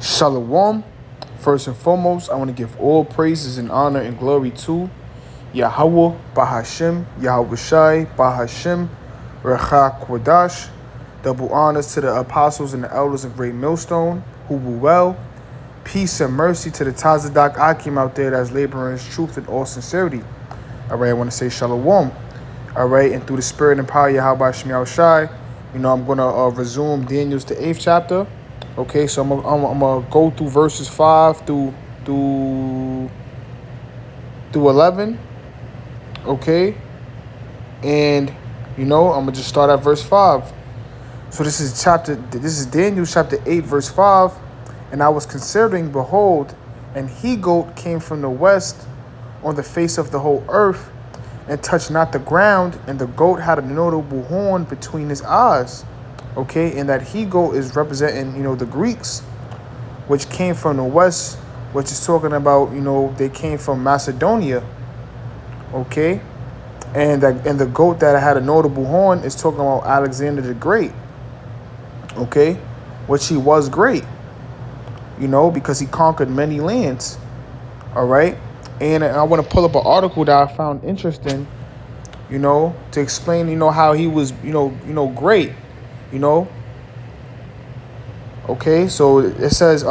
Shalom. First and foremost, I want to give all praises and honor and glory to Yahweh Bahashem, Yahweh Shai Bahashem, Recha Kodash. Double honors to the apostles and the elders of Great Millstone, who will well. Peace and mercy to the Tazadak Akim out there that's laboring in truth and all sincerity. All right, I want to say Shalom. All right, and through the spirit and power of Yahweh Shemiel Shai, I'm going to resume Daniel's the 8th chapter. Okay, so I'm gonna go through verses 5 through 11. Okay, and I'm gonna just start at verse 5. So this is Daniel chapter 8, verse 5. And I was considering, behold, an he-goat came from the west on the face of the whole earth, and touched not the ground, and the goat had a notable horn between his eyes. Okay, and that he-goat is representing, the Greeks, which came from the west, which is talking about, they came from Macedonia. Okay, and the goat that had a notable horn is talking about Alexander the Great. Okay, which he was great, because he conquered many lands. All right, and I want to pull up an article that I found interesting, to explain, how he was, great. Okay, so it says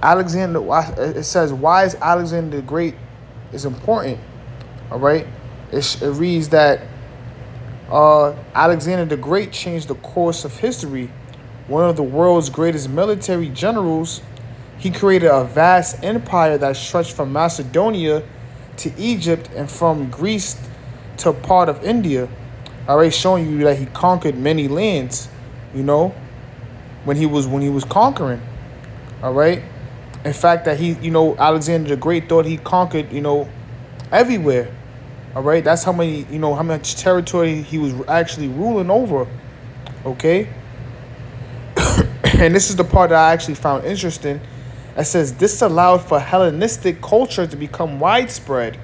Alexander, it says, why is Alexander the Great is important? All right, it reads that Alexander the Great changed the course of history. One of the world's greatest military generals, he created a vast empire that stretched from Macedonia to Egypt and from Greece to part of India. Already showing you that he conquered many lands, when he was conquering. All right. In fact, that he, Alexander the Great thought he conquered, everywhere. All right. That's how much territory he was actually ruling over. Okay. And this is the part that I actually found interesting. It says this allowed for Hellenistic culture to become widespread.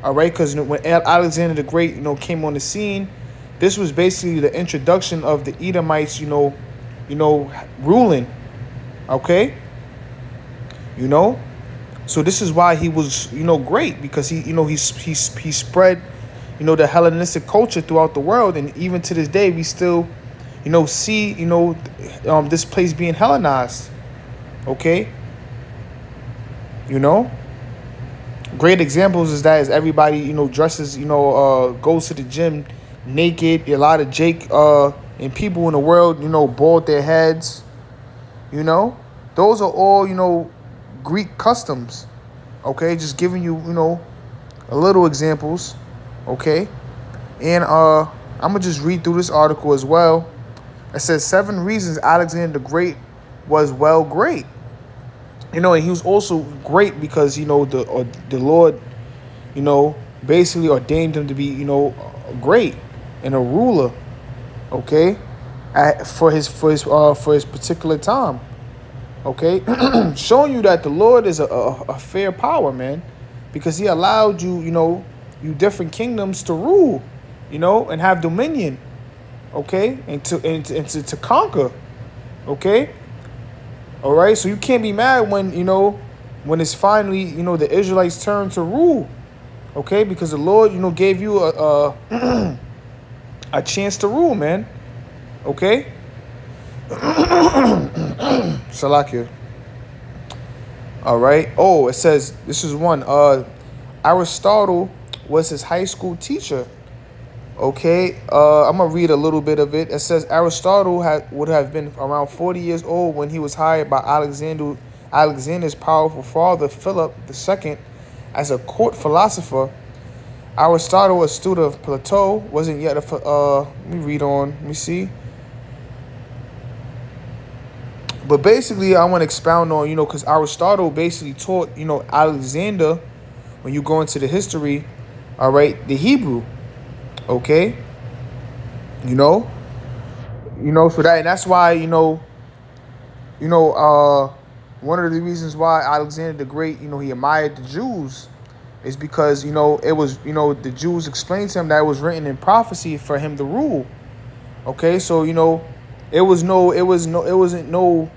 All right, because when Alexander the Great, came on the scene, this was basically the introduction of the Edomites, ruling. Okay, so this is why he was, great, because he spread, the Hellenistic culture throughout the world, and even to this day we still, see, this place being Hellenized. Okay, Great examples is everybody, dresses, goes to the gym naked. A lot of and people in the world, bald their heads. Those are all, Greek customs. Okay, just giving you, a little examples. Okay, and I'm gonna just read through this article as well. It says 7 reasons Alexander the Great was great. And he was also great because, the Lord, basically ordained him to be, great and a ruler, okay, for his particular time, okay, showing you that the Lord is a fair power, man, because he allowed you, you different kingdoms to rule, and have dominion, okay, and to conquer, okay. All right, so you can't be mad when, when it's finally, the Israelites' turn to rule, okay? Because the Lord, gave you a chance to rule, man, okay? Salakia. All right. Oh, it says, this is one. Aristotle was his high school teacher. Okay, I'm going to read a little bit of it. It says Aristotle would have been around 40 years old when he was hired by Alexander's powerful father, Philip II, as a court philosopher. Aristotle, a student of Plato, wasn't yet let me read on. Let me see. But basically, I want to expound on, because Aristotle basically taught, Alexander, when you go into the history, all right, the Hebrew. Okay, so that, and that's why, one of the reasons why Alexander the Great, he admired the Jews is because, it was, the Jews explained to him that it was written in prophecy for him to rule. Okay, so, it wasn't no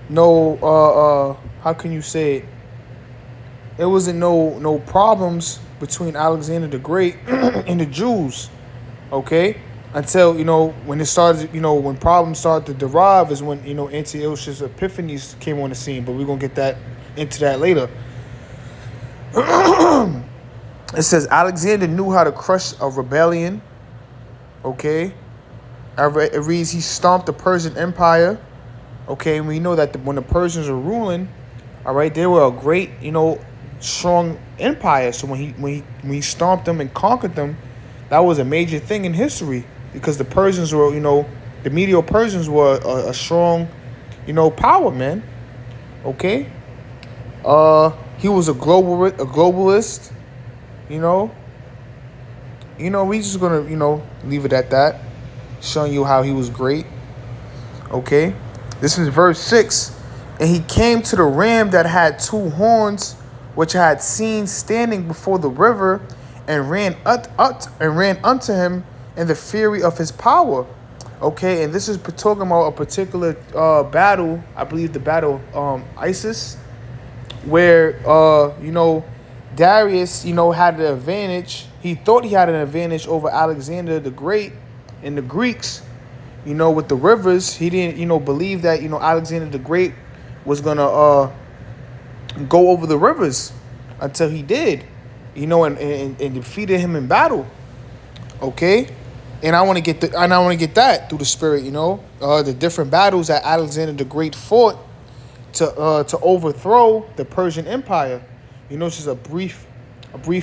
no how can you say it? It wasn't no problems between Alexander the Great and the Jews. Okay, until when it started, when problems started to derive is when Antiochus Epiphanes came on the scene. But we're gonna get that into that later. It says Alexander knew how to crush a rebellion. Okay, it reads he stomped the Persian Empire. Okay, and we know that when the Persians were ruling, all right, they were a great, strong empire. So when he stomped them and conquered them, that was a major thing in history because the Persians were, the Medo Persians were a strong, power, man. Okay, he was a globalist. You know, we just gonna, leave it at that, showing you how he was great. Okay, this is verse 6. And he came to the ram that had two horns, which I had seen standing before the river, and ran unto him in the fury of his power. Okay, and this is talking about a particular battle. I believe the battle of Isis, where Darius had the advantage. He thought he had an advantage over Alexander the Great and the Greeks. With the rivers, he didn't believe that Alexander the Great was gonna go over the rivers until he did, and defeated him in battle. Okay, and I want to get that through the spirit. The different battles that Alexander the Great fought to overthrow the Persian Empire. It's just a brief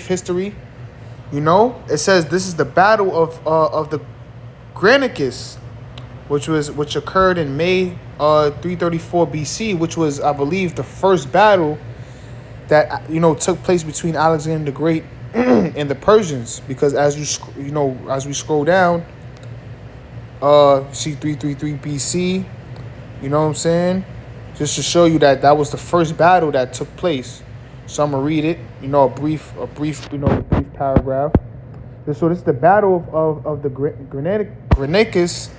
history. It says this is the battle of the Granicus, which occurred in May 334 BC, which was, I believe, the first battle that took place between Alexander the Great and the Persians. Because as we scroll down, see 333 BC. You know what I'm saying? Just to show you that was the first battle that took place. So I'm gonna read it. A brief paragraph. So this is the battle of the Granicus.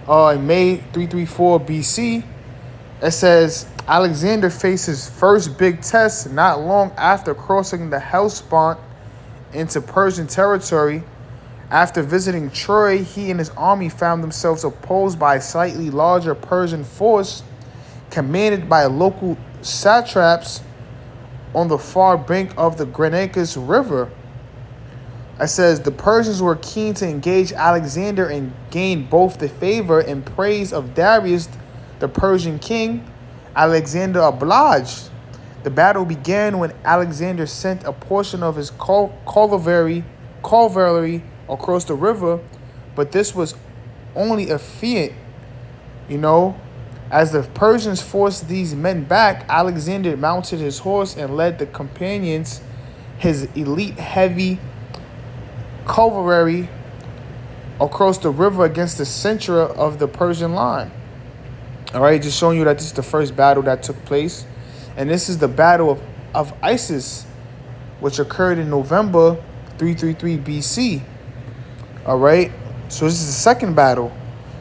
In May 334 BC, it says Alexander faced his first big test not long after crossing the Hellespont into Persian territory. After visiting Troy, he and his army found themselves opposed by a slightly larger Persian force commanded by local satraps on the far bank of the Granicus River. It says the Persians were keen to engage Alexander and gain both the favor and praise of Darius, the Persian king. Alexander obliged. The battle began when Alexander sent a portion of his cavalry across the river, but this was only a feat. As the Persians forced these men back, Alexander mounted his horse and led the companions, his elite heavy cavalry, across the river against the center of the Persian line. All right, just showing you that this is the first battle that took place. And this is the battle of Isis, which occurred in November 333 BC. All right, so this is the second battle.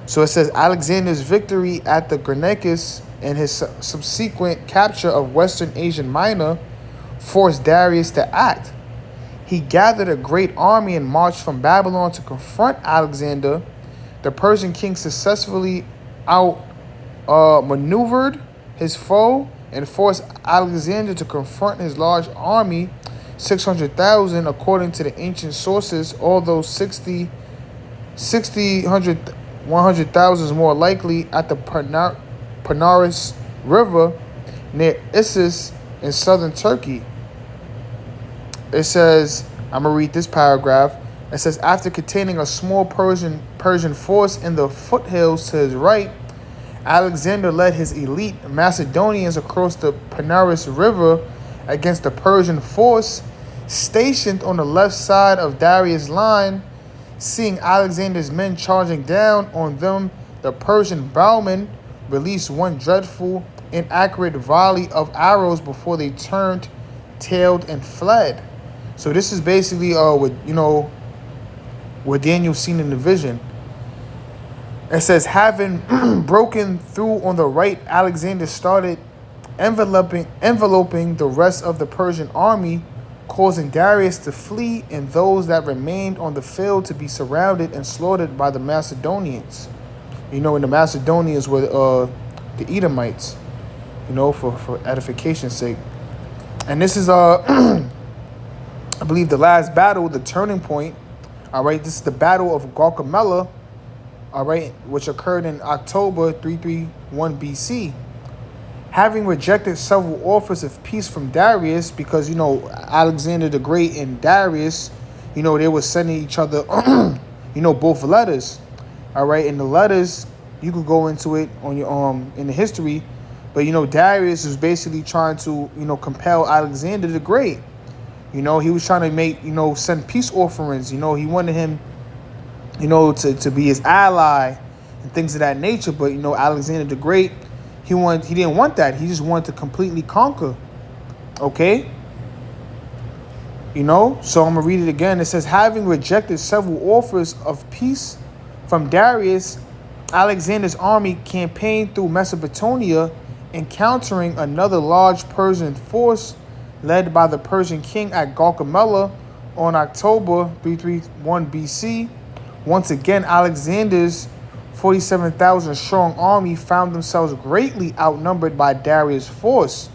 So it says Alexander's victory at the Granicus and his subsequent capture of Western Asia Minor forced Darius to act. He gathered a great army and marched from Babylon to confront Alexander. The Persian king successfully outmaneuvered his foe and forced Alexander to confront his large army, 600,000 according to the ancient sources, although 100,000 is more likely at the Panaris River near Issus in southern Turkey. It says, I'm going to read this paragraph. It says, after containing a small Persian force in the foothills to his right, Alexander led his elite Macedonians across the Panaris River against the Persian force stationed on the left side of Darius' line. Seeing Alexander's men charging down on them, the Persian bowmen released one dreadful, inaccurate volley of arrows before they turned, tailed, and fled. So this is basically what Daniel seen in the vision. It says, having broken through on the right, Alexander started enveloping the rest of the Persian army, causing Darius to flee and those that remained on the field to be surrounded and slaughtered by the Macedonians. And the Macedonians were the Edomites, for edification's sake. And this is, I believe, the last battle, the turning point. All right, this is the Battle of Gaugamela, all right, which occurred in October 331 BC. Having rejected several offers of peace from Darius, because, Alexander the Great and Darius, they were sending each other, both letters. All right, and the letters, you could go into it on your in the history, but Darius was basically trying to compel Alexander the Great. He was trying to make send peace offerings. He wanted him to be his ally and things of that nature. But Alexander the Great, he didn't want that. He just wanted to completely conquer. Okay. So I'm gonna read it again. It says, having rejected several offers of peace from Darius, Alexander's army campaigned through Mesopotamia, encountering another large Persian force led by the Persian king at Gaugamela on October 331 BC. Once again, Alexander's 47,000 strong army found themselves greatly outnumbered by Darius' force.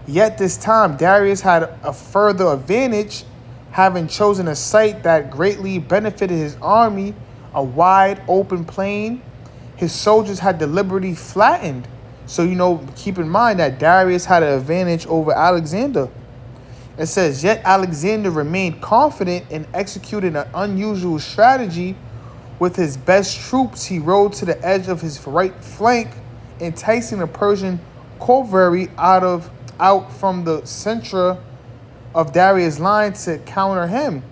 Yet this time, Darius had a further advantage, having chosen a site that greatly benefited his army, a wide open plain. His soldiers had deliberately flattened. So, keep in mind that Darius had an advantage over Alexander. It says, yet Alexander remained confident and executed an unusual strategy. With his best troops, he rode to the edge of his right flank, enticing the Persian cavalry out from the center of Darius' line to counter him.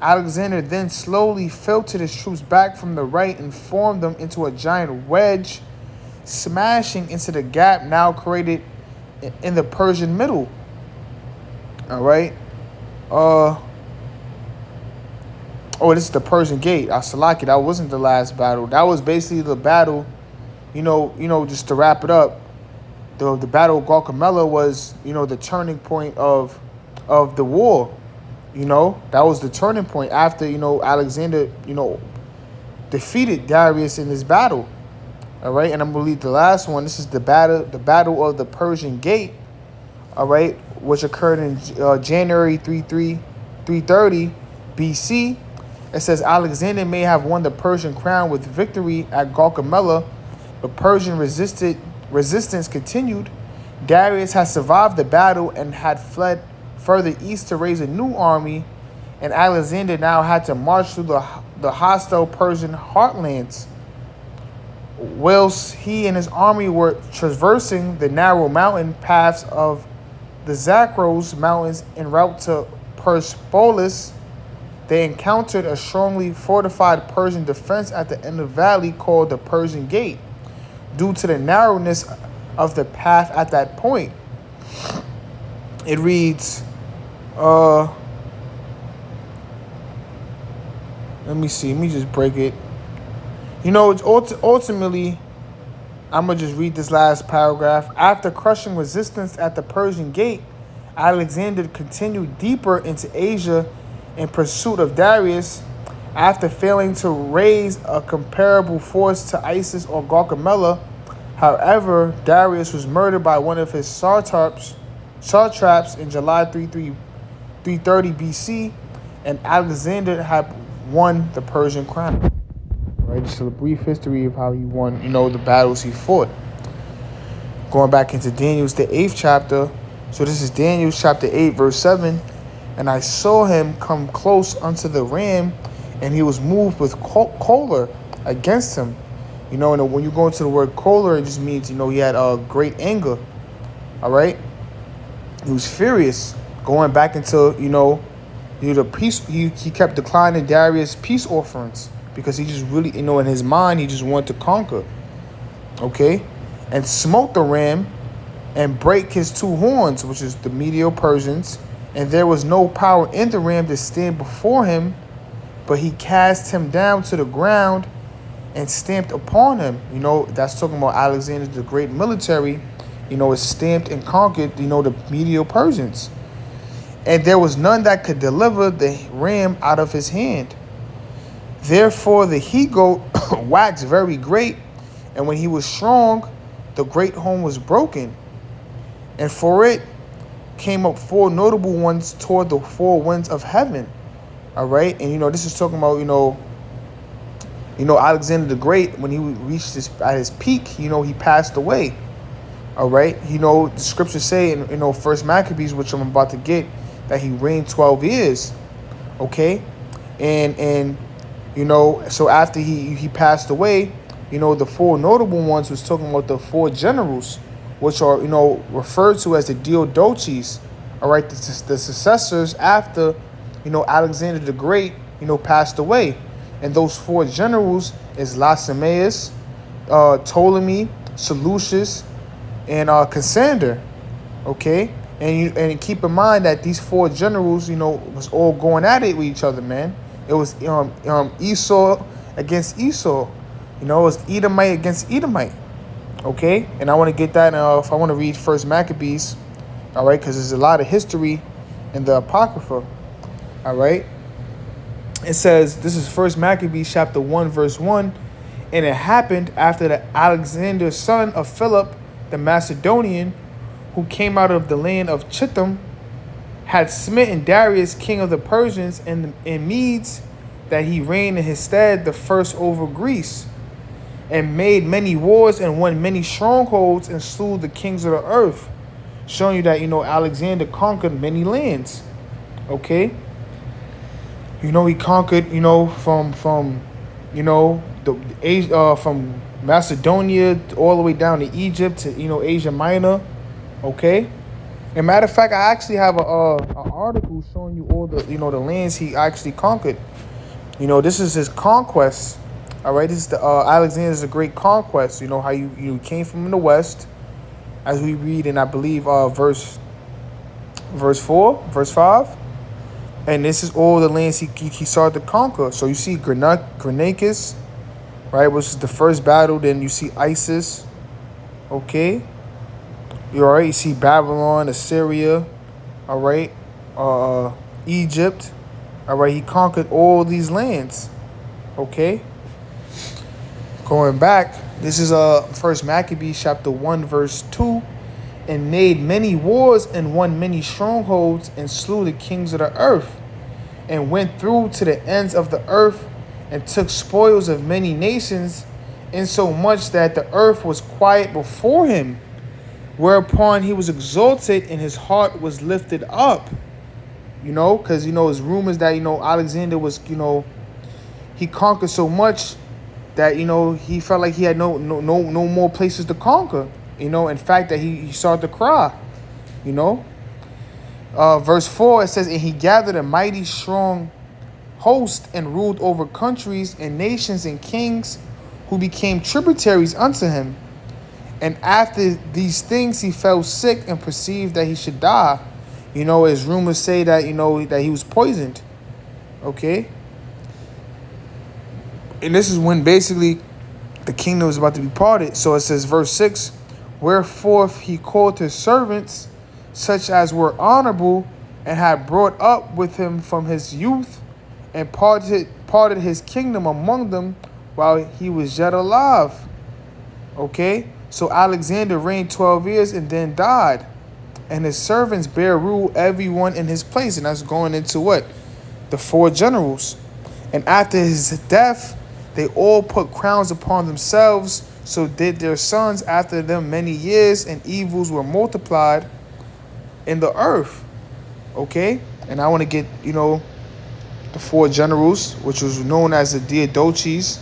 Alexander then slowly filtered his troops back from the right and formed them into a giant wedge, smashing into the gap now created in the Persian middle. All right. This is the Persian Gate. Salaki, that wasn't the last battle. That was basically the battle. Just to wrap it up, the Battle of Gaugamela was, the turning point of the war. That was the turning point after, Alexander, defeated Darius in this battle. All right, and I'm gonna leave the last one. This is the battle of the Persian Gate. All right, which occurred in January 330 BC. It says Alexander may have won the Persian crown with victory at Gaugamela, but Persian resistance continued. Darius had survived the battle and had fled further east to raise a new army, and Alexander now had to march through the hostile Persian heartlands. Whilst he and his army were traversing the narrow mountain paths of the Zakros Mountains en route to Persepolis, they encountered a strongly fortified Persian defense at the end of the valley called the Persian Gate, due to the narrowness of the path at that point. It reads, let me just break it. It's ultimately, I'm going to just read this last paragraph. After crushing resistance at the Persian Gate, Alexander continued deeper into Asia in pursuit of Darius. After failing to raise a comparable force to Isis or Gaugamela, however, Darius was murdered by one of his satraps in July 330 BC, and Alexander had won the Persian crown. Right, just a brief history of how he won, the battles he fought. Going back into Daniel's, the 8th chapter. So this is Daniel chapter 8, verse 7. And I saw him come close unto the ram, and he was moved with choler against him. And when you go into the word choler, it just means, he had great anger. All right? He was furious. Going back into, the peace, he kept declining Darius' peace offerings because he just really, in his mind, he just wanted to conquer. Okay? And smote the ram and break his two horns, which is the Medo-Persians. And there was no power in the ram to stand before him, but he cast him down to the ground and stamped upon him. That's talking about Alexander the Great military. Is stamped and conquered, the Medo-Persians. And there was none that could deliver the ram out of his hand. Therefore the he-goat waxed very great, and when he was strong, the great horn was broken. And for it came up 4 notable ones toward the 4 winds of heaven. All right, and this is talking about Alexander the Great, when he reached at his peak, he passed away. All right, the scriptures say in First Maccabees, which I'm about to get, that he reigned 12 years. Okay, and so after he passed away, the 4 notable ones was talking about the 4 generals, which are referred to as the Diadoches. All right, the successors after Alexander the Great passed away. And those 4 generals is Lysimachus, Ptolemy, Seleucus, and Cassander. Okay, and keep in mind that these 4 generals was all going at it with each other, man. It was Esau against Esau. It was Edomite against Edomite. Okay, and I want to get that. If I want to read First Maccabees, all right, because there's a lot of history in the Apocrypha. All right, it says, this is First Maccabees chapter 1 verse 1, and it happened after the Alexander son of Philip the Macedonian, who came out of the land of Chittim, had smitten Darius king of the Persians and Medes, that he reigned in his stead the first over Greece, and made many wars and won many strongholds and slew the kings of the earth, showing you that Alexander conquered many lands. Okay, he conquered from from Macedonia all the way down to Egypt to Asia Minor. Okay, and matter of fact, I actually have a article showing you all the the lands he actually conquered. This is his conquest. All right, this is the Alexander's a great conquest. How you came from the west, as we read in, I believe, verse 4, verse 5. And this is all the lands he started to conquer. So you see Granicus, right, which is the first battle. Then you see Isis. Okay, you see Babylon, Assyria. All right, Egypt. All right, he conquered all these lands. Okay. Going back, this is First Maccabees chapter 1 verse 2, and made many wars and won many strongholds and slew the kings of the earth, and went through to the ends of the earth and took spoils of many nations, insomuch that the earth was quiet before him, whereupon he was exalted and his heart was lifted up. Because it's rumors that Alexander was he conquered so much that he felt like he had no more places to conquer. In fact, that he started to cry. Verse 4, it says, and he gathered a mighty strong host and ruled over countries and nations and kings, who became tributaries unto him. And after these things he fell sick and perceived that he should die. As rumors say that that he was poisoned. Okay, and this is when basically the kingdom was about to be parted. So it says, verse 6, wherefore he called his servants, such as were honorable, and had brought up with him from his youth, and parted his kingdom among them while he was yet alive. Okay, so Alexander reigned 12 years and then died, and his servants bare rule everyone in his place. And that's going into what? The 4 generals. And after his death, they all put crowns upon themselves, so did their sons after them many years, and evils were multiplied in the earth. Okay, and I want to get the 4 generals, which was known as the Diadoches.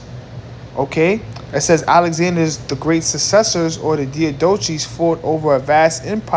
Okay, it says Alexander's the great successors, or the Diadoches, fought over a vast empire